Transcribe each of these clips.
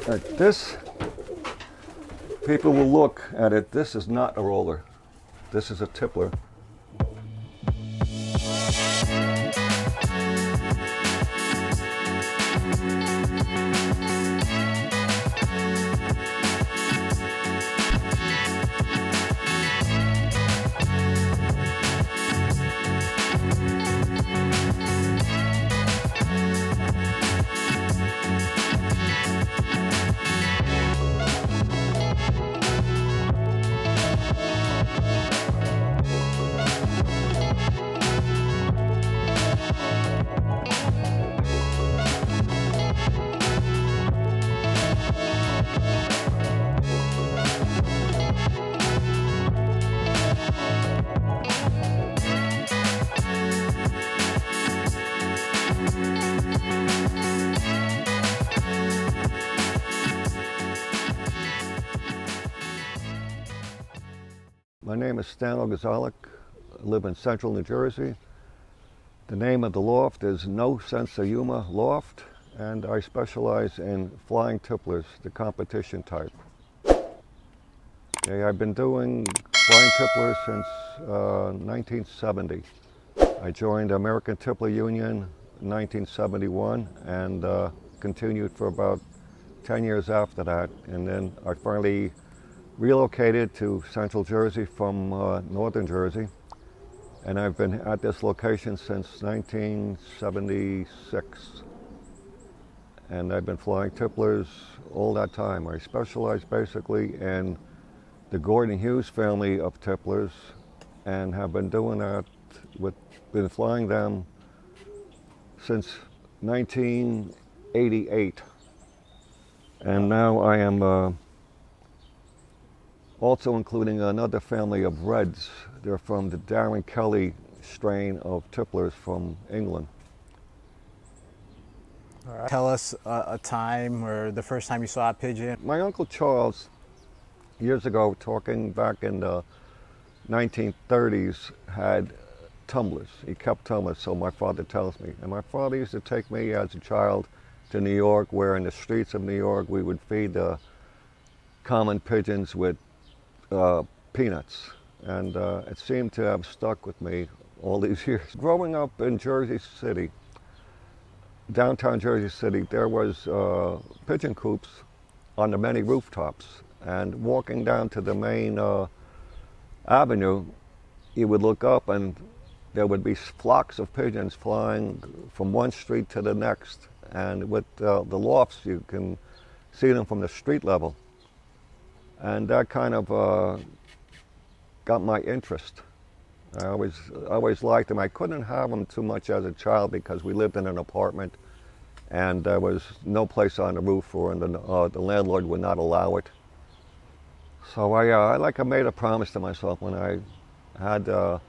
This, people will look at it, this is not a roller. This is a tippler. My name is Ogozalek. I live in central New Jersey. The name of the loft is No Sense of Humor Loft, and I specialize in flying tipplers, the competition type. Okay, I've been doing flying tipplers since 1970. I joined the American Tippler Union in 1971 and continued for about 10 years after that, and then I finally relocated to central Jersey from northern Jersey, and I've been at this location since 1976. And I've been flying tipplers all that time. I specialize basically in the Gordon Hughes family of tipplers and have been doing that, been flying them since 1988. And now I am also including another family of breds. They're from the Darren Kelly strain of tipplers from England. All right. Tell us a time or the first time you saw a pigeon. My Uncle Charles, years ago, talking back in the 1930s, had tumblers. He kept tumblers, so my father tells me. And my father used to take me as a child to New York, where in the streets of New York we would feed the common pigeons with peanuts, and it seemed to have stuck with me all these years. Growing up in Jersey City, downtown Jersey City, there was pigeon coops on the many rooftops, and walking down to the main avenue, you would look up and there would be flocks of pigeons flying from one street to the next, and with the lofts you can see them from the street level. And that kind of got my interest. I always liked them. I couldn't have them too much as a child because we lived in an apartment and there was no place on the roof, and the landlord would not allow it. So I made a promise to myself when I had the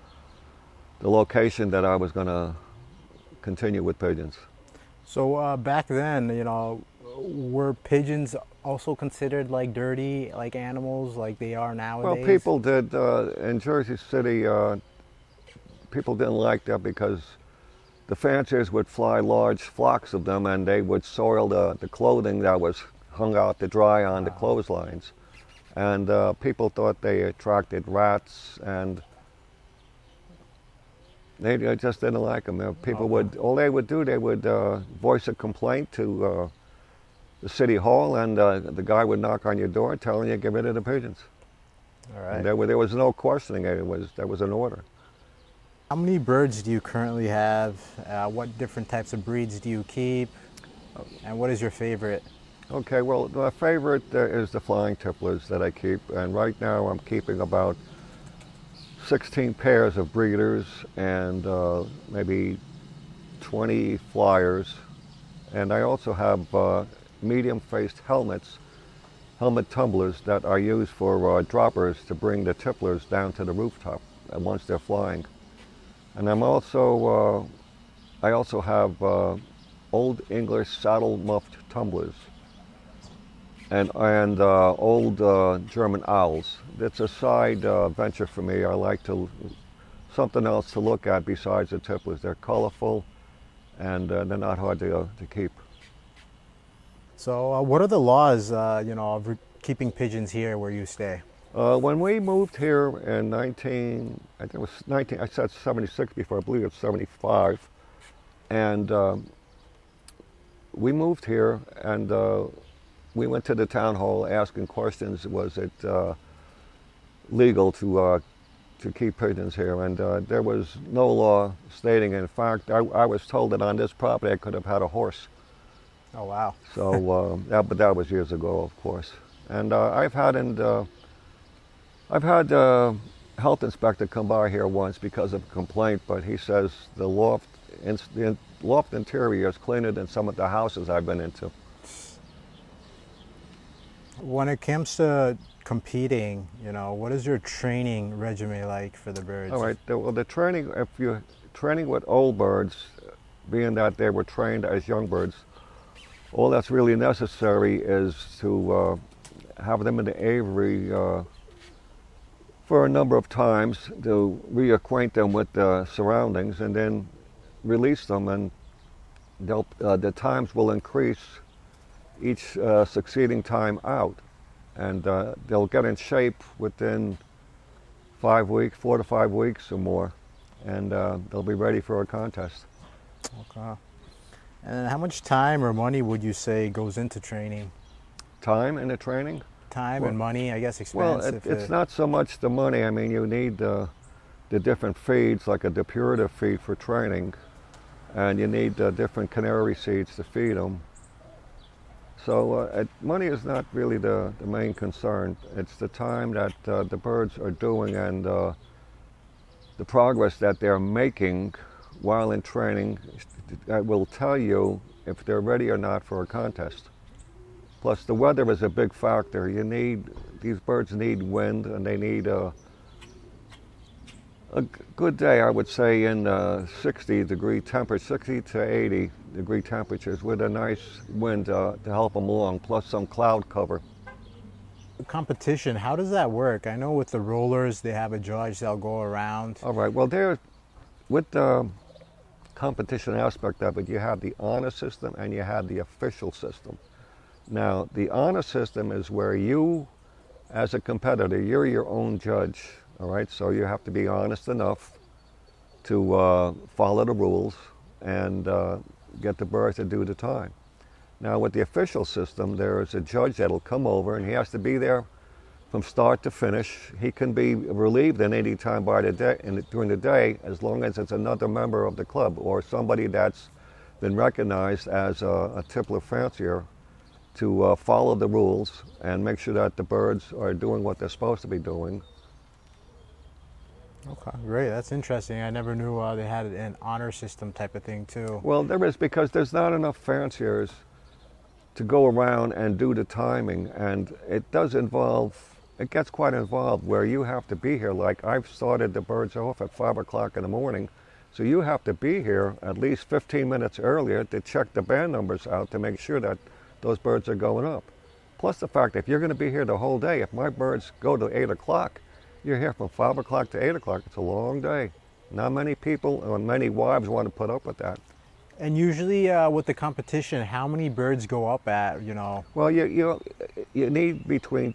location that I was going to continue with pigeons. So back then, you know, were pigeons also considered like dirty, like animals, like they are nowadays? Well, people did in Jersey City. People didn't like that because the fanciers would fly large flocks of them, and they would soil the clothing that was hung out to dry on the clotheslines, and people thought they attracted rats, and they just didn't like them. People would, all they would do, they would voice a complaint to the city hall, and the guy would knock on your door telling you to get rid of the pigeons. All right. And there was no questioning it. There was an order. How many birds do you currently have? What different types of breeds do you keep? And what is your favorite? Okay, well, my favorite is the flying tipplers that I keep, and right now I'm keeping about 16 pairs of breeders and maybe 20 flyers. And I also have medium-faced helmet tumblers that are used for droppers to bring the tipplers down to the rooftop once they're flying. And I also have Old English saddle muffed tumblers and old German owls. It's a side venture for me. I like something else to look at besides the tipplers. They're colorful and they're not hard to keep. So, what are the laws, of keeping pigeons here where you stay? When we moved here in 19, I think it was 19, I said 76 before, I believe it's 75. And we moved here and we went to the town hall asking questions. Was it legal to keep pigeons here? And there was no law stating. In fact, I was told that on this property I could have had a horse. Oh, wow. So, but that was years ago, of course. And I've had health inspector come by here once because of a complaint, but he says the loft interior is cleaner than some of the houses I've been into. When it comes to competing, what is your training regimen like for the birds? All right. Well, the training, if you're training with old birds, being that they were trained as young birds, all that's really necessary is to have them in the aviary for a number of times to reacquaint them with the surroundings, and then release them, and the times will increase each succeeding time out, and they'll get in shape within 4 to 5 weeks or more, and they'll be ready for a contest. Okay. And how much time or money would you say goes into training? Time in the training? Time and money, I guess, Well, expense. it's not so much the money. I mean, you need the different feeds, like a depurative feed for training, and you need different canary seeds to feed them. So money is not really the main concern. It's the time that the birds are doing and the progress that they're making while in training that will tell you if they're ready or not for a contest. Plus, the weather is a big factor. These birds need wind, and they need a good day, I would say, in 60 to 80 degree temperatures with a nice wind to help them along, plus some cloud cover. Competition, how does that work? I know with the rollers, they have a judge, they'll go around. All right, well, with the competition aspect of it, you have the honor system and you have the official system. Now, the honor system is where you, as a competitor, you're your own judge, all right? So you have to be honest enough to follow the rules and get the birds to do the time. Now, with the official system, there is a judge that'll come over, and he has to be there from start to finish. He can be relieved at any time during the day, as long as it's another member of the club or somebody that's been recognized as a Tippler fancier to follow the rules and make sure that the birds are doing what they're supposed to be doing. Okay, great. That's interesting. I never knew they had an honor system type of thing too. Well, there is, because there's not enough fanciers to go around and do the timing, and it gets quite involved where you have to be here. Like, I've started the birds off at 5 o'clock in the morning, so you have to be here at least 15 minutes earlier to check the band numbers out to make sure that those birds are going up. Plus the fact, if you're going to be here the whole day, if my birds go to 8 o'clock, you're here from 5 o'clock to 8 o'clock. It's a long day. Not many people or many wives want to put up with that. And usually with the competition, how many birds go up at, Well, you need between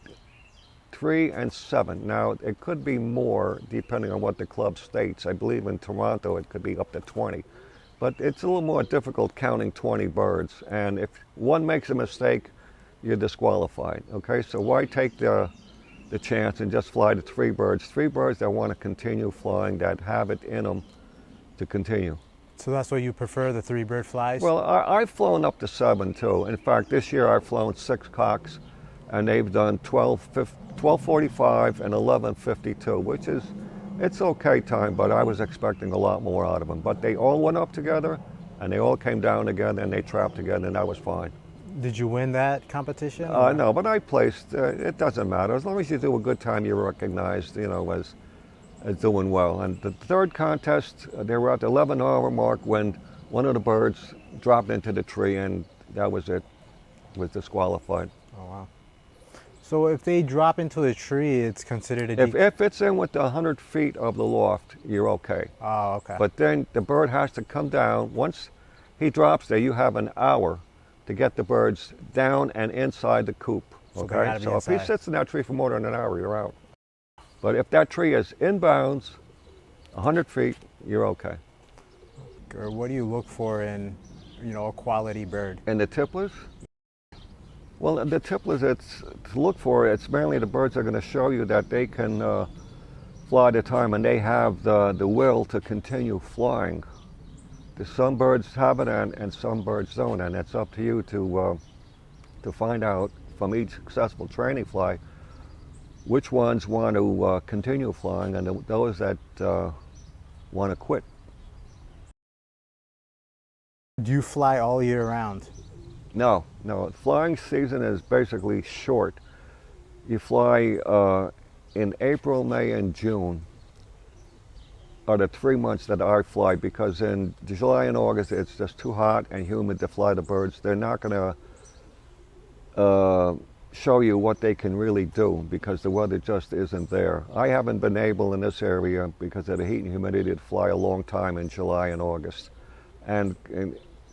3 and 7. Now, it could be more depending on what the club states. I believe in Toronto it could be up to 20. But it's a little more difficult counting 20 birds. And if one makes a mistake, you're disqualified. Okay, so why take the chance and just fly to 3 birds? 3 birds that want to continue flying, that have it in them to continue. So that's why you prefer the 3 bird flies? Well, I've flown up to 7 too. In fact, this year I've flown 6 cocks, and they've done 12:45 and 11:52, which is, it's okay time, but I was expecting a lot more out of them. But they all went up together, and they all came down together, and they trapped together, and that was fine. Did you win that competition? No, but I placed. It doesn't matter. As long as you do a good time, you're recognized, as doing well. And the third contest, they were at the 11-hour mark when one of the birds dropped into the tree, and that was it. Was disqualified. Oh, wow. So if they drop into the tree, it's considered a If it's in with the 100 feet of the loft, you're okay. Oh, okay. But then the bird has to come down. Once he drops there, you have an hour to get the birds down and inside the coop. So they Okay, gotta be so if he inside. sits in that tree for more than an hour, you're out. But if that tree is inbounds, 100 feet, you're okay. Or what do you look for in, a quality bird? And the tipplers? Well, the tipplers, it's to look for, it's mainly the birds that are going to show you that they can fly the time and they have the will to continue flying. Some birds have it and some birds don't, and it's up to you to find out from each successful training fly which ones want to continue flying and those that want to quit. Do you fly all year round? No. Flying season is basically short. You fly in April, May, and June are the 3 months that I fly, because in July and August it's just too hot and humid to fly the birds. They're not going to show you what they can really do because the weather just isn't there. I haven't been able in this area because of the heat and humidity to fly a long time in July and August. And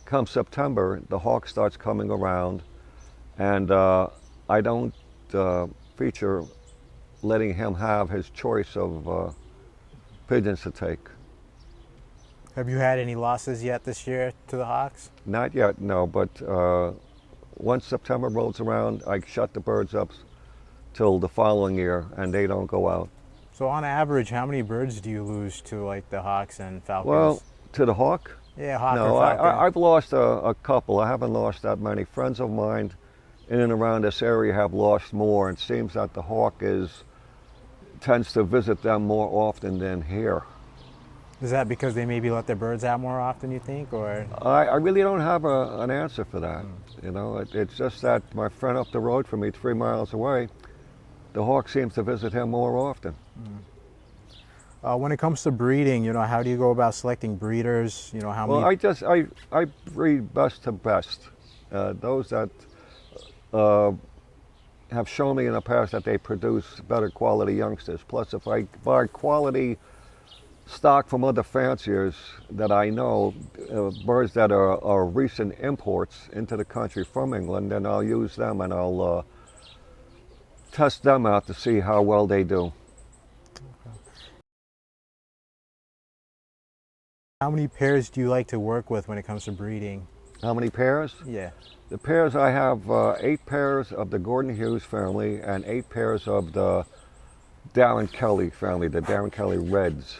come September, the hawk starts coming around, and I don't feature letting him have his choice of pigeons to take. Have you had any losses yet this year to the hawks? Not yet, no, but once September rolls around, I shut the birds up till the following year, and they don't go out. So on average, how many birds do you lose to like the hawks and falcons? Well, to the hawk? Yeah, hawk No, or falcon. I've lost a couple. I haven't lost that many. Friends of mine in and around this area have lost more. It seems that the hawk tends to visit them more often than here. Is that because they maybe let their birds out more often, you think, or? I really don't have an answer for that. It's just that my friend up the road from me, 3 miles away, the hawk seems to visit him more often. When it comes to breeding, how do you go about selecting breeders? How Well, many? I breed best to best. Those that have shown me in the past that they produce better quality youngsters. Plus, if I buy quality stock from other fanciers that I know, birds that are recent imports into the country from England, then I'll use them and I'll test them out to see how well they do. How many pairs do you like to work with when it comes to breeding? How many pairs? Yeah. The pairs, I have 8 pairs of the Gordon Hughes family and 8 pairs of the Darren Kelly family, the Darren Kelly Reds.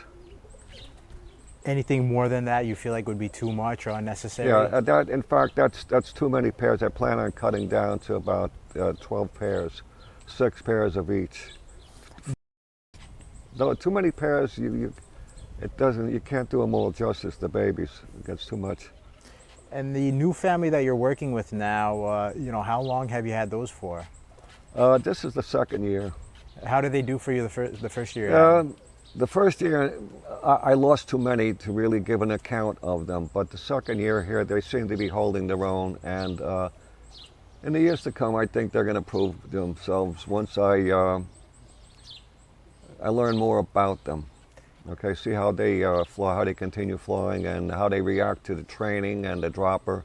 Anything more than that you feel like would be too much or unnecessary? Yeah, in fact, that's too many pairs. I plan on cutting down to about 12 pairs, 6 pairs of each. Though too many pairs, you can't do them all justice, the babies. It gets too much. And the new family that you're working with now, how long have you had those for? This is the 2nd year. How did they do for you the first year? The first year, I lost too many to really give an account of them. But the 2nd year here, they seem to be holding their own. And in the years to come, I think they're going to prove themselves once I learn more about them. Okay, see how they fly, how they continue flying, and how they react to the training and the dropper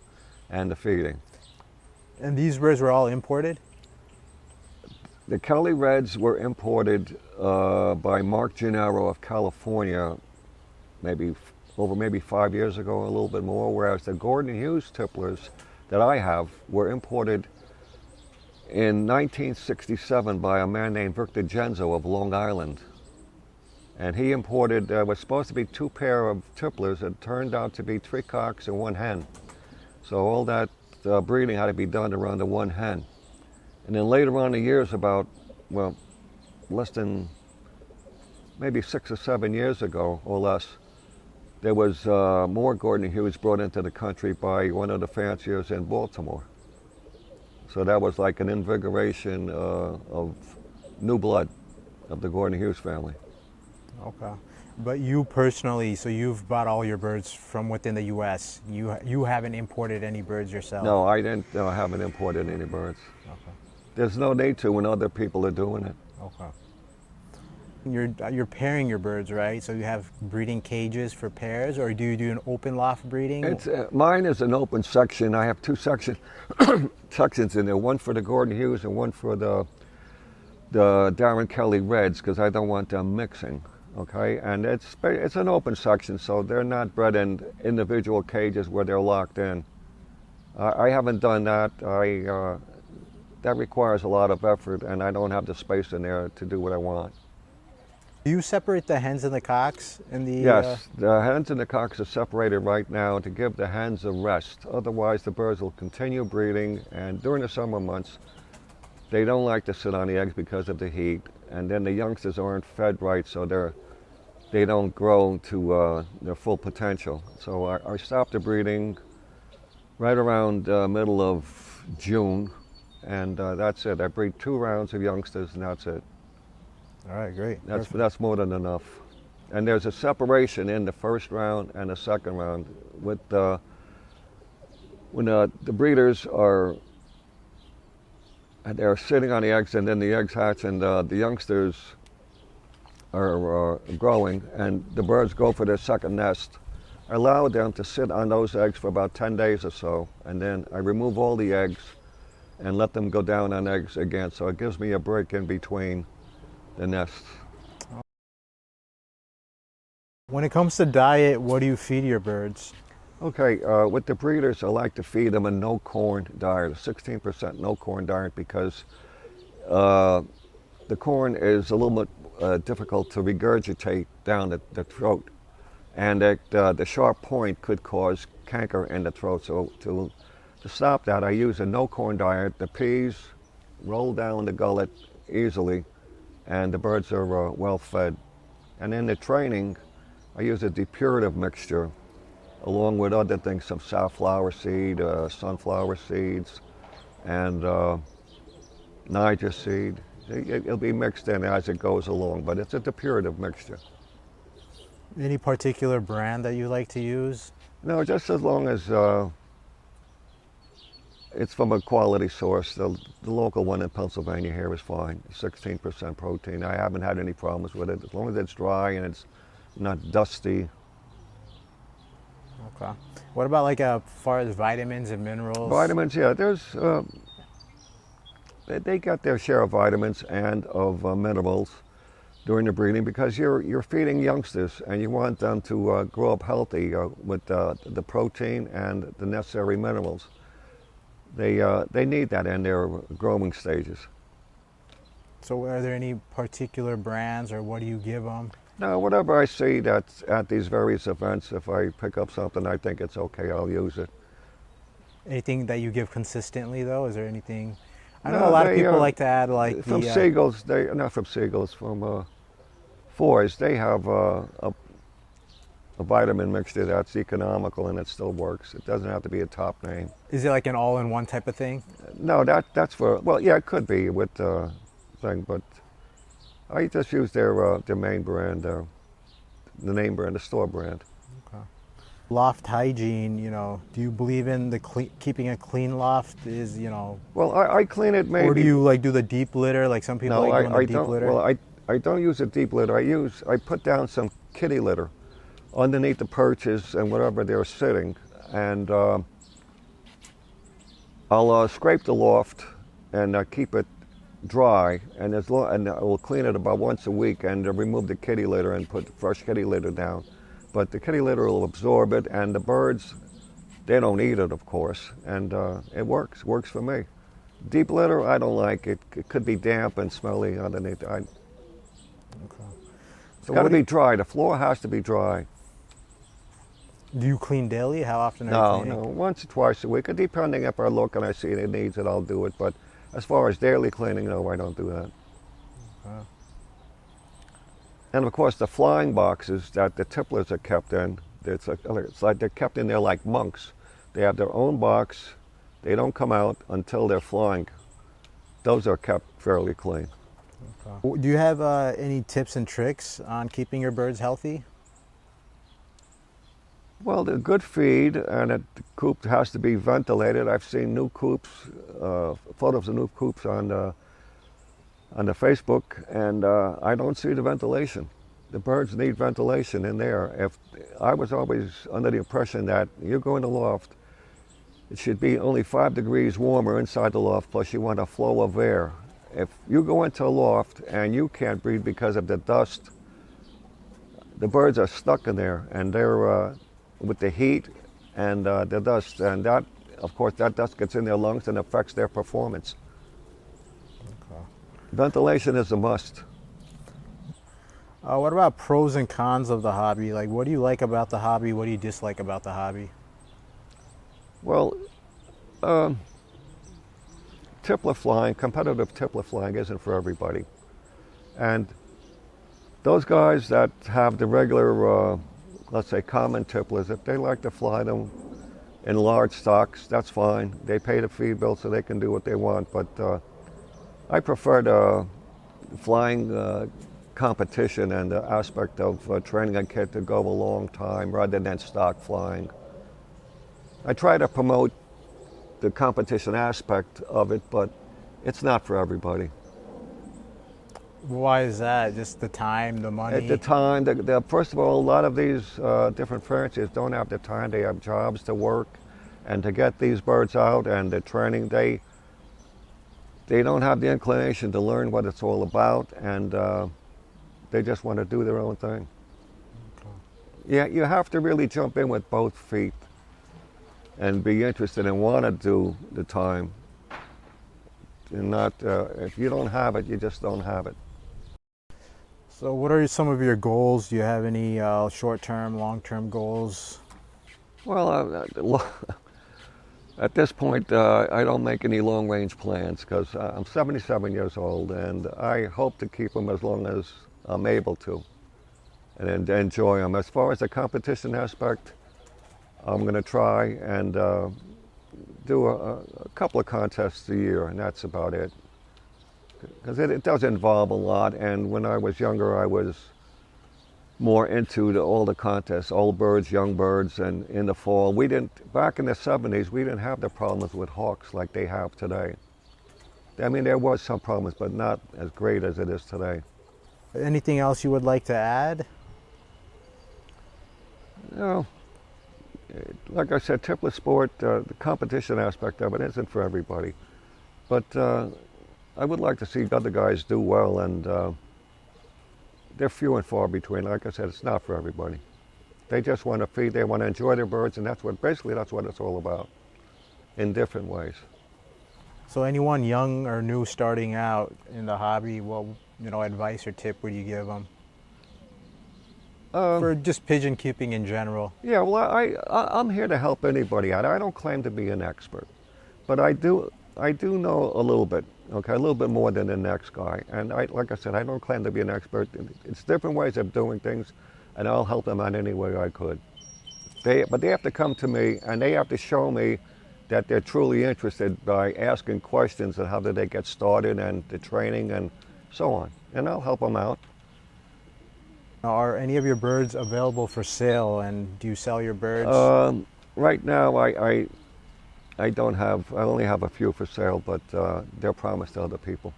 and the feeding. And these birds were all imported? The Kelly Reds were imported by Mark Gennaro of California maybe 5 years ago, a little bit more, whereas the Gordon Hughes Tipplers that I have were imported in 1967 by a man named Victor Genzo of Long Island. And he imported, was supposed to be 2 pair of Tipplers. It turned out to be 3 cocks and 1 hen. So all that breeding had to be done around the 1 hen. And then later on in the years, about, less than maybe 6 or 7 years ago or less, there was more Gordon Hughes brought into the country by one of the fanciers in Baltimore. So that was like an invigoration of new blood of the Gordon Hughes family. Okay. But you personally, so you've bought all your birds from within the U.S. You haven't imported any birds yourself? No, I haven't imported any birds. Okay. There's no need to when other people are doing it. Okay. You're pairing your birds, right? So you have breeding cages for pairs, or do you do an open loft breeding? It's mine is an open section. I have two sections in there, one for the Gordon Hughes and one for the Darren Kelly Reds, because I don't want them mixing. Okay, and it's an open section, so they're not bred in individual cages where they're locked in. I haven't done that. That requires a lot of effort, and I don't have the space in there to do what I want. Do you separate the hens and the cocks in the? Yes, the hens and the cocks are separated right now to give the hens a rest. Otherwise, the birds will continue breeding, and during the summer months, they don't like to sit on the eggs because of the heat, and then the youngsters aren't fed right, so they don't grow to their full potential. So I stopped the breeding right around middle of June, and that's it. I breed 2 rounds of youngsters, and that's it. All right, great. That's more than enough. And there's a separation in the first round and the second round. With when the breeders they're sitting on the eggs, and then the eggs hatch, and the youngsters are growing, and the birds go for their second nest. I allow them to sit on those eggs for about 10 days or so, and then I remove all the eggs and let them go down on eggs again. So it gives me a break in between the nests. When it comes to diet, what do you feed your birds? Okay, with the breeders, I like to feed them a no-corn diet, a 16% no-corn diet, because the corn is a little bit difficult to regurgitate down the throat, and the sharp point could cause canker in the throat. So to stop that, I use a no-corn diet. The peas roll down the gullet easily, and the birds are well fed. And in the training, I use a depurative mixture, along with other things, some safflower seed, sunflower seeds, and Niger seed. It'll be mixed in as it goes along, but it's a depurative mixture. Any particular brand that you like to use? No, just as long as it's from a quality source. The local one in Pennsylvania here is fine, 16% protein. I haven't had any problems with it, as long as it's dry and it's not dusty. Okay. What about like as far as vitamins and minerals? Vitamins, yeah, there's they got their share of vitamins and of minerals during the breeding, because you're feeding youngsters and you want them to grow up healthy with the protein and the necessary minerals. They need that in their growing stages. So are there any particular brands, or what do you give them? No, whatever I see that's at these various events, if I pick up something I think it's okay, I'll use it. Anything that you give consistently, though? Is there anything? I know a lot of people like to add like from Seagulls. Not from Seagulls, from Fours. They have a vitamin mixture that's economical and it still works. It doesn't have to be a top name. Is it like an all-in-one type of thing? No, that's for, well, yeah, it could be with thing, but I just use their main brand, the name brand, the store brand. Okay. Loft hygiene, do you believe in the keeping a clean loft is, Well, I clean it maybe. Or do you like do the deep litter, like some people like doing the deep litter? Well, I don't use a deep litter. I put down some kitty litter underneath the perches and wherever they're sitting, and I'll scrape the loft and keep it dry, and I will clean it about once a week and remove the kitty litter and put fresh kitty litter down. But the kitty litter will absorb it, and the birds, they don't eat it, of course, and it works for me. Deep litter, I don't like it. It could be damp and smelly underneath. Okay. It's got to be dry. The floor has to be dry. Do you clean daily? How often are you cleaning? No, once or twice a week. Depending if I look and I see it needs it, I'll do it. But as far as daily cleaning, no, I don't do that. Okay. And of course, the flying boxes that the Tipplers are kept in, it's like they're kept in there like monks. They have their own box. They don't come out until they're flying. Those are kept fairly clean. Okay. Do you have any tips and tricks on keeping your birds healthy? Well, the good feed, and the coop has to be ventilated. I've seen new coops, photos of new coops on on the Facebook, and I don't see the ventilation. The birds need ventilation in there. If I was always under the impression that you go in the loft, it should be only 5 degrees warmer inside the loft, plus you want a flow of air. If you go into a loft and you can't breathe because of the dust, the birds are stuck in there, and they're with the heat and the dust, and that, of course, that dust gets in their lungs and affects their performance. Okay. Ventilation is a must. What about pros and cons of the hobby? Like, what do you like about the hobby? What do you dislike about the hobby? Well, Tippler flying, competitive Tippler flying isn't for everybody. And those guys that have the regular, let's say common Tipplers, if they like to fly them in large stocks, that's fine. They pay the feed bill so they can do what they want. But I prefer the flying competition and the aspect of training a kid to go a long time rather than stock flying. I try to promote the competition aspect of it, but it's not for everybody. Why is that? Just the time, the money? At the time, first of all, a lot of these different fanciers don't have the time. They have jobs to work, and to get these birds out and the training, they don't have the inclination to learn what it's all about, and they just want to do their own thing. Okay. Yeah, you have to really jump in with both feet and be interested and want to do the time. And not, if you don't have it, you just don't have it. So what are some of your goals? Do you have any short-term, long-term goals? Well, at this point, I don't make any long-range plans because I'm 77 years old, and I hope to keep them as long as I'm able to and enjoy them. As far as the competition aspect, I'm going to try and do a couple of contests a year, and that's about it. Because it does involve a lot, and when I was younger, I was more into all the contests, old birds, young birds, and in the fall. Back in the 70s, we didn't have the problems with hawks like they have today. I mean, there was some problems, but not as great as it is today. Anything else you would like to add? No. Like I said, Tippler sport, the competition aspect of it isn't for everybody. But I would like to see other guys do well, and they're few and far between. Like I said, it's not for everybody. They just want to feed, they want to enjoy their birds, and that's what it's all about, in different ways. So anyone young or new starting out in the hobby, what advice or tip would you give them? For just pigeon keeping in general. Yeah, well, I'm here to help anybody out. I don't claim to be an expert, but I do know a little bit, okay, a little bit more than the next guy. And like I said, I don't claim to be an expert. It's different ways of doing things, and I'll help them out any way I could. But they have to come to me, and they have to show me that they're truly interested by asking questions and how did they get started and the training and so on. And I'll help them out. Are any of your birds available for sale, and do you sell your birds? Right now, I only have a few for sale, but they're promised to other people.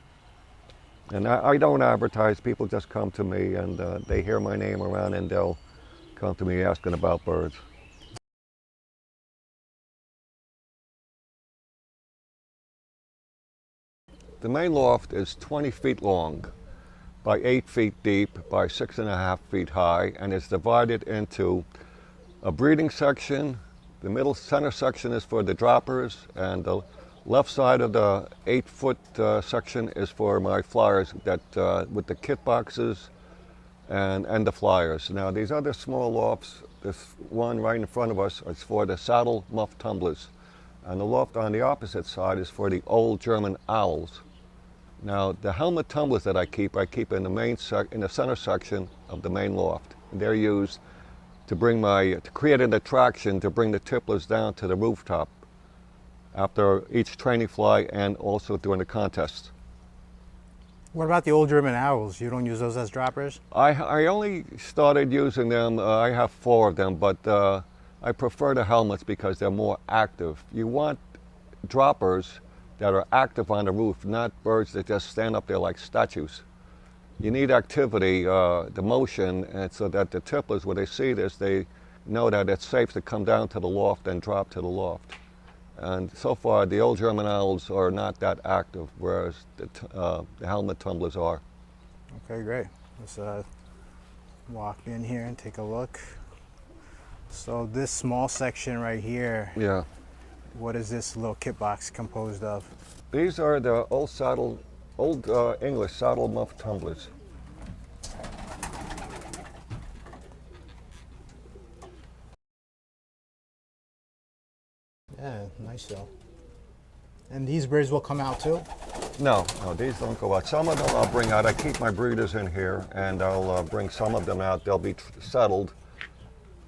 And I don't advertise. People just come to me, and they hear my name around, and they'll come to me asking about birds. The main loft is 20 feet long by 8 feet deep by 6.5 feet high, and it's divided into a breeding section. The center section is for the droppers, and the left side of the 8-foot section is for my flyers with the kit boxes and the flyers. Now these other small lofts, this one right in front of us is for the saddle muff tumblers, and the loft on the opposite side is for the old German owls. Now, the helmet tumblers that I keep in the center section of the main loft. They're used to create an attraction to bring the tipplers down to the rooftop after each training fly and also during the contest. What about the old German owls? You don't use those as droppers? I only started using them, I have 4 of them, but I prefer the helmets because they're more active. You want droppers that are active on the roof, not birds that just stand up there like statues. You need activity, the motion, and so that the tipplers, when they see this, they know that it's safe to come down to the loft and drop to the loft. And so far, the old German owls are not that active, whereas the helmet tumblers are. Okay, great. Let's walk in here and take a look. So this small section right here, Yeah. what is this little kit box composed of? These are the old English saddle muff tumblers. Yeah, nice though. And these birds will come out too? No, these don't go out. Some of them I'll bring out. I keep my breeders in here, and I'll bring some of them out. They'll be settled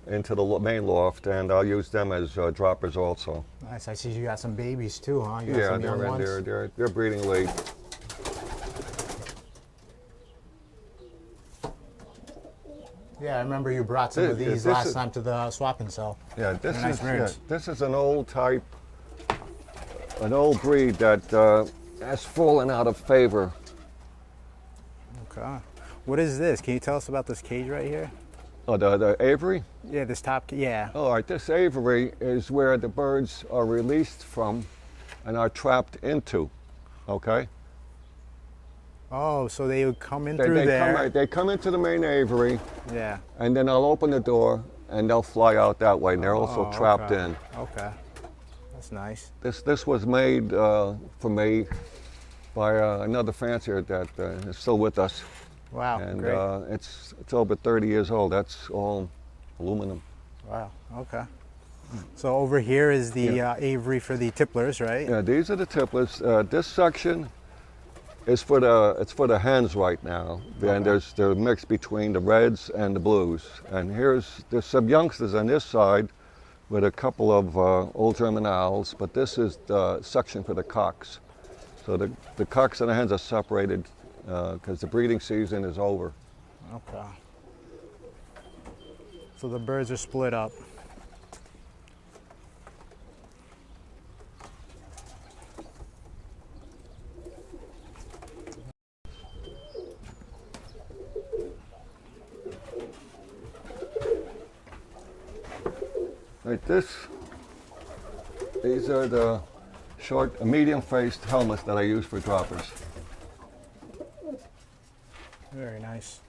into the main loft, and I'll use them as droppers also. Nice. I see you got some babies too, huh? You got Yeah, some young ones? they're breeding late. Yeah, I remember you brought some of these last time to the swapping cell. Yeah, Nice this is an old type, an old breed that has fallen out of favor. Okay. What is this? Can you tell us about this cage right here? Oh, the aviary? Yeah, this top, yeah. All right, this aviary is where the birds are released from and are trapped into, okay? Oh, so they would come in through there. They come into the main aviary, Yeah. and then I'll open the door, and they'll fly out that way, and they're also trapped okay. in. Okay. That's nice. This was made for me by another fancier that is still with us. Wow, And great. it's over 30 years old. That's all aluminum. Wow, okay. So over here is the aviary for the tipplers, right? Yeah, these are the tipplers. This section is for the hens right now, and they're mixed between the reds and the blues. And there's some youngsters on this side with a couple of old German owls, but this is the section for the cocks. So the cocks and the hens are separated because the breeding season is over. Okay. So the birds are split up. Like these are the short, medium-faced helmets that I use for droppers. Very nice.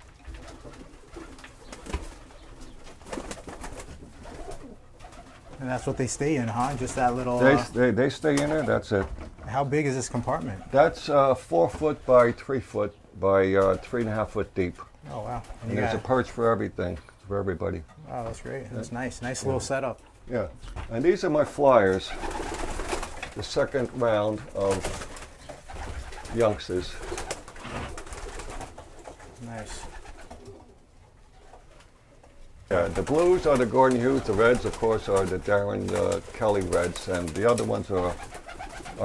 And that's what they stay in, huh? Just that little... They stay in there, that's it. How big is this compartment? That's 4 foot by 3 foot by 3.5 foot deep. Oh, wow. And there's a perch for everything, for everybody. Wow, that's great. That's nice. Nice little setup. Yeah. And these are my flyers, the second round of youngsters. Nice. Yeah, the blues are the Gordon Hughes, the reds, of course, are the Darren Kelly reds, and the other ones are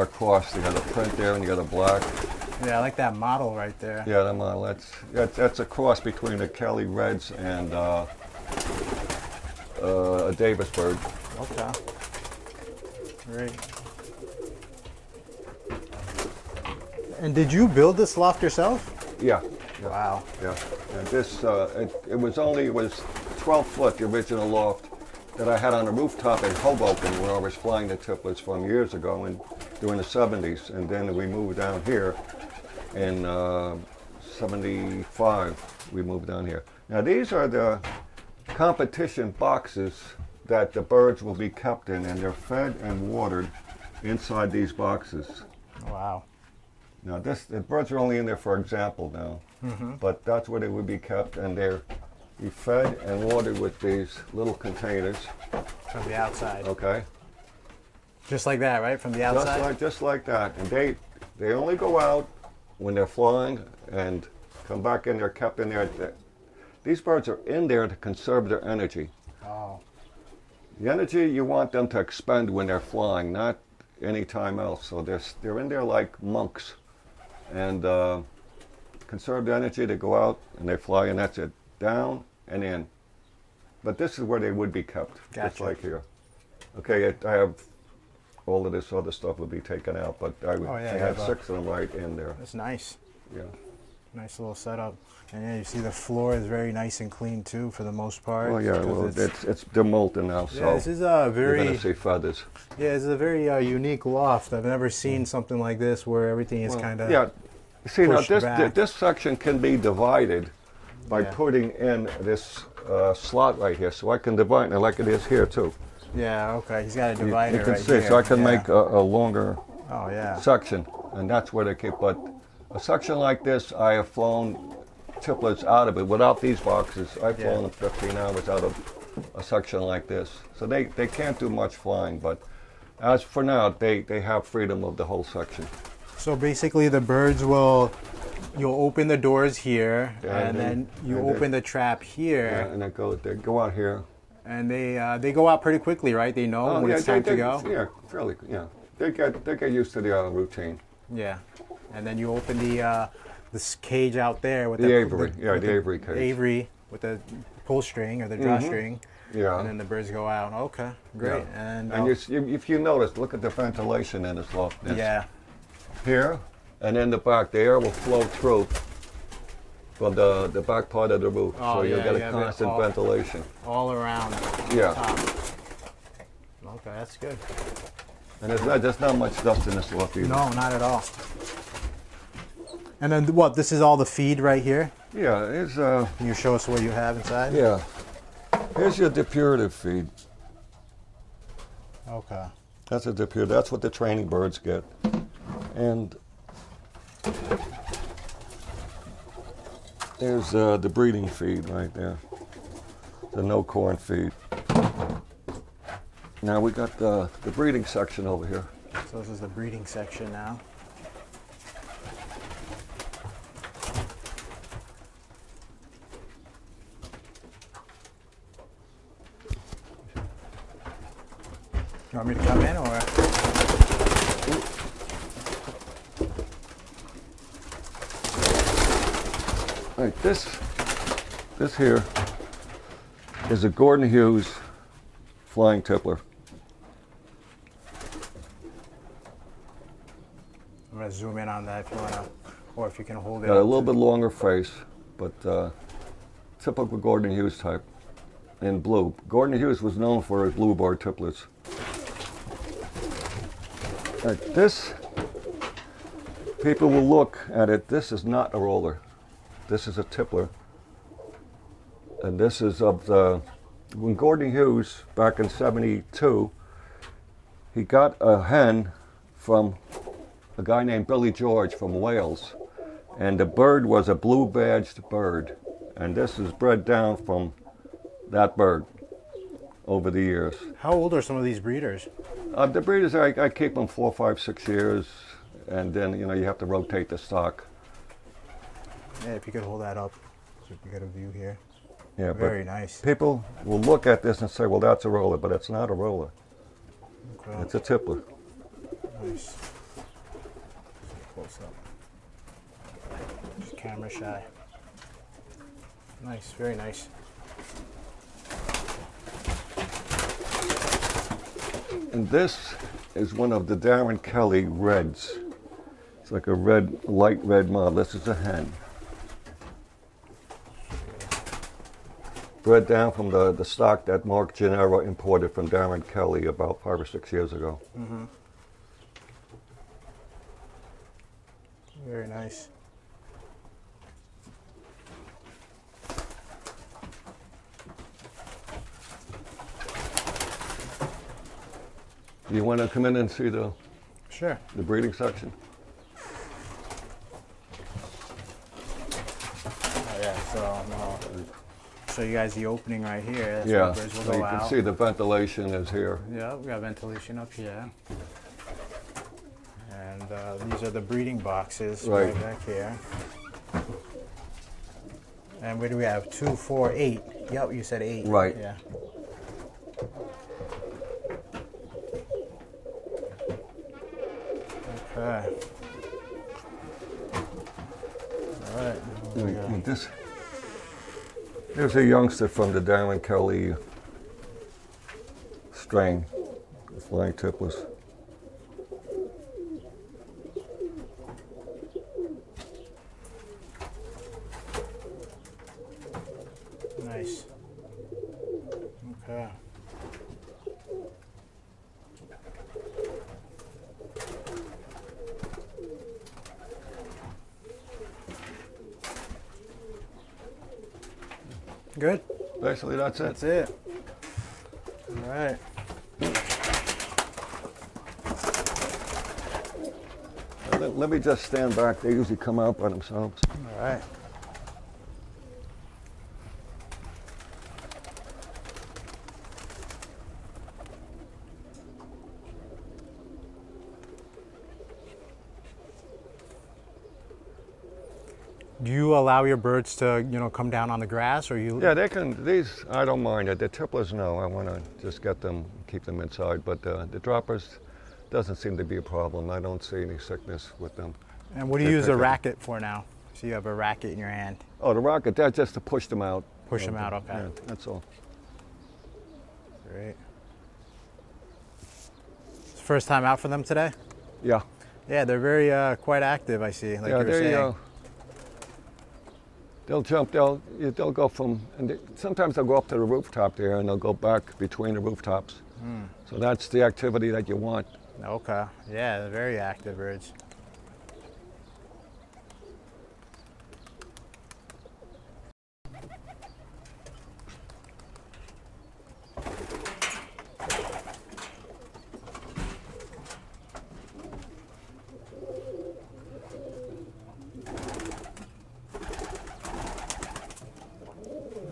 crossed. You got a print there, and you got a black. Yeah, I like that model right there. Yeah, the model. That's a cross between the Kelly reds and a Davis bird. Okay. Great. And did you build this loft yourself? Yeah. Wow. Yeah. And this, it was 12 foot, the original loft that I had on the rooftop in Hoboken where I was flying the tipplers from years ago and during the 70s. And then we moved down here in 75. We moved down here. Now these are the competition boxes that the birds will be kept in, and they're fed and watered inside these boxes. Wow. Now the birds are only in there for example now, but that's where they would be kept, and they're be fed and watered with these little containers. From the outside. Okay. Just like that, right? From the outside? Just like that. And they only go out when they're flying and come back in. They're kept in there. These birds are in there to conserve their energy. Oh. The energy you want them to expend when they're flying, not any time else. So they're in there like monks, and conserve the energy. They go out and they fly, and that's it. Down and in. But this is where they would be kept, Gotcha. just like here. Okay, I have all of this other stuff would be taken out. But I had 6 of them right in there. That's nice. Yeah. Nice little setup. And yeah, you see the floor is very nice and clean too, for the most part. Well, yeah, well, they're molten now, so yeah, this is a very, you're gonna see feathers. Yeah, it's a very unique loft. I've never seen something like this where everything is kind of See, now this section can be divided by putting in this slot right here, so I can divide it like it is here too. Yeah, okay. He's got a divider you can right see, here. so I can make a longer section, and that's where they keep. But a section like this, I have flown Tipplers out of it. Without these boxes, I've flown them 15 hours out of a section like this. So they can't do much flying, but as for now, they have freedom of the whole section. So basically the birds you'll open the doors here, and then you open the trap here. Yeah, and they go out here. And they go out pretty quickly, right? They know when it's time to go? Yeah, fairly, yeah. They get used to the routine. Yeah. And then you open this cage out there with the aviary. The aviary cage. Aviary with the pull string or the drawstring. Yeah. And then the birds go out. Okay, great. Yeah. And if you notice, look at the ventilation in this loft. Here and in the back, the air will flow through from the back part of the roof. So you'll get a constant ventilation. All around the top. Okay, that's good. And there's not much dust in this loft either. No, not at all. And then what? This is all the feed right here? Yeah, it's Can you show us what you have inside? Yeah. Here's your depurative feed. Okay. That's a depurative. That's what the training birds get. And there's the breeding feed right there. The no corn feed. Now we got the breeding section over here. So this is the breeding section now. You want me to come in or? All right, this here is a Gordon Hughes flying tippler. I'm going to zoom in on that if you want to, or if you can hold it. Got a little bit longer face, but typical Gordon Hughes type in blue. Gordon Hughes was known for his blue bar tipplers. All right, this, people will look at it, this is not a roller. This is a tippler. And this is of when Gordon Hughes, back in '72, he got a hen from a guy named Billy George from Wales. And the bird was a blue-badged bird. And this is bred down from that bird over the years. How old are some of these breeders? The breeders, I keep them 4, 5, 6 years. And then, you have to rotate the stock. Yeah, if you could hold that up, so we get a view here. Yeah, very nice. People will look at this and say, well, that's a roller, but it's not a roller. Okay. It's a tippler. Nice. Close up. Just camera shy. Nice, very nice. And this is one of the Darren Kelly reds. It's like a red, light red model. This is a hen. Bred down from the stock that Mark Gennaro imported from Darren Kelly about 5 or 6 years ago. Mm-hmm. Very nice. You want to come in and see the breeding section? Oh yeah, so show you guys the opening right here. That's yeah, where birds will so go you out. can see the ventilation is here. Yeah, we got ventilation up here. And these are the breeding boxes right back here. And where do we have? 2, 4, 8. Yep, you said 8. Right. Yeah. Okay. All right. There's a youngster from the Darren Kelly strain, the flying tipplers. Good. Basically, that's it. That's it. All right. Let me just stand back. They usually come out by themselves. All right. Do you allow your birds to, come down on the grass, or you? Yeah, they can. These, I don't mind it. The tipplers, no. I want to just get them, keep them inside. But the droppers doesn't seem to be a problem. I don't see any sickness with them. And what do you use a racket for now? So you have a racket in your hand. Oh, the racket, that's just to push them out. Push them out, okay. Yeah, that's all. Great. It's the first time out for them today? Yeah. Yeah, they're very quite active, I see, like you were saying. They'll jump, they'll go from, and sometimes they'll go up to the rooftop there and they'll go back between the rooftops. So that's the activity that you want. Okay, yeah, they're very active birds.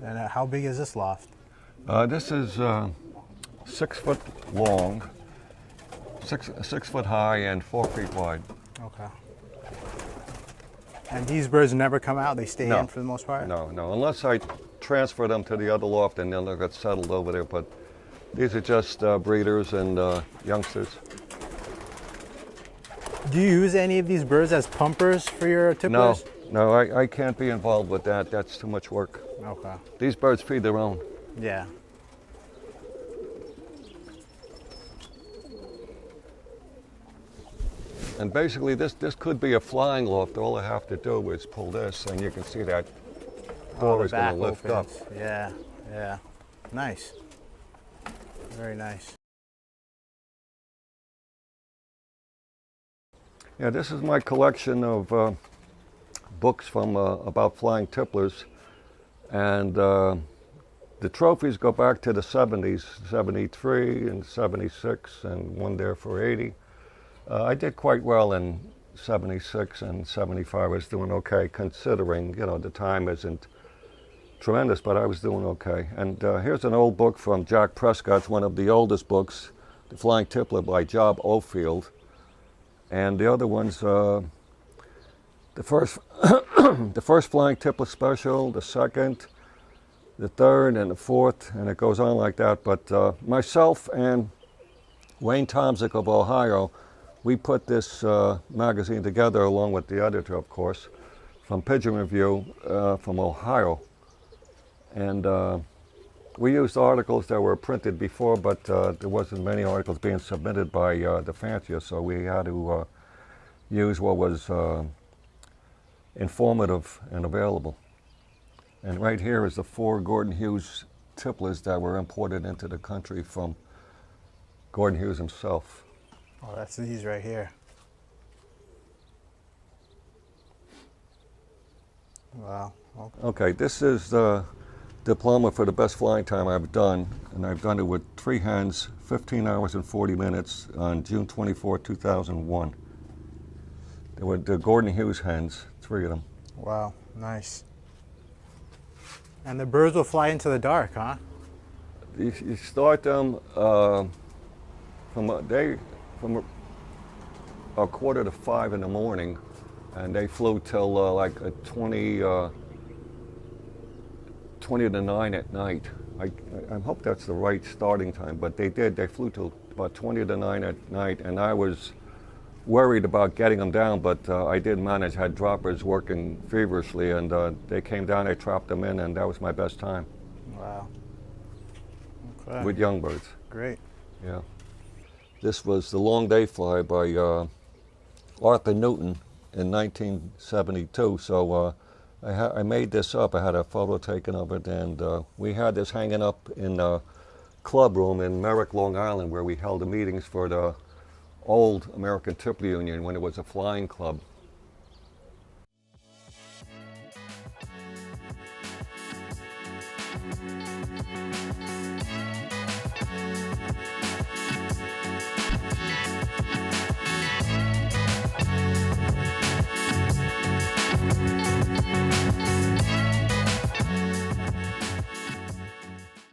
And how big is this loft? This is 6 foot long, 6 foot high, and 4 feet wide. Okay. And these birds never come out? They stay in for the most part? No, unless I transfer them to the other loft and then they'll get settled over there. But these are just breeders and youngsters. Do you use any of these birds as pumpers for your tipplers? No, I can't be involved with that. That's too much work. Okay. These birds feed their own. Yeah. And basically this could be a flying loft. All I have to do is pull this and you can see that door is going to lift up. Yeah, yeah. Nice. Very nice. Yeah, this is my collection of books from about flying tipplers. And the trophies go back to the 70s, 73 and 76, and one there for 80. I did quite well in 76 and 75. I was doing okay, considering, the time isn't tremendous, but I was doing okay. And here's an old book from Jack Prescott's, one of the oldest books, The Flying Tippler by Job Ofield. And the other one's the first the first Flying Tippler special, the second, the third, and the fourth, and it goes on like that. But myself and Wayne Tomzik of Ohio, we put this magazine together along with the editor, of course, from Pigeon Review from Ohio. And we used articles that were printed before, but there wasn't many articles being submitted by the fanciers, so we had to use what was informative and available. And right here is the 4 Gordon Hughes tipplers that were imported into the country from Gordon Hughes himself. Oh, that's these right here. Wow. Okay, this is the diploma for the best flying time I've done, and I've done it with 3 hens, 15 hours and 40 minutes on June 24, 2001. They were the Gordon Hughes hens, 3 of them. Wow, nice. And the birds will fly into the dark, huh? You start them from a quarter to 5 in the morning, and they flew till like 20 to 9 at night. I hope that's the right starting time, but they did. They flew till about 20 to 9 at night, and I was worried about getting them down, but I did manage. Had droppers working feverishly, and they came down, I trapped them in, and that was my best time. Wow. Okay. With young birds. Great. Yeah. This was The Long Day Fly by Arthur Newton in 1972. So I made this up. I had a photo taken of it, and we had this hanging up in a club room in Merrick, Long Island, where we held the meetings for the old American Tippler Union when it was a flying club.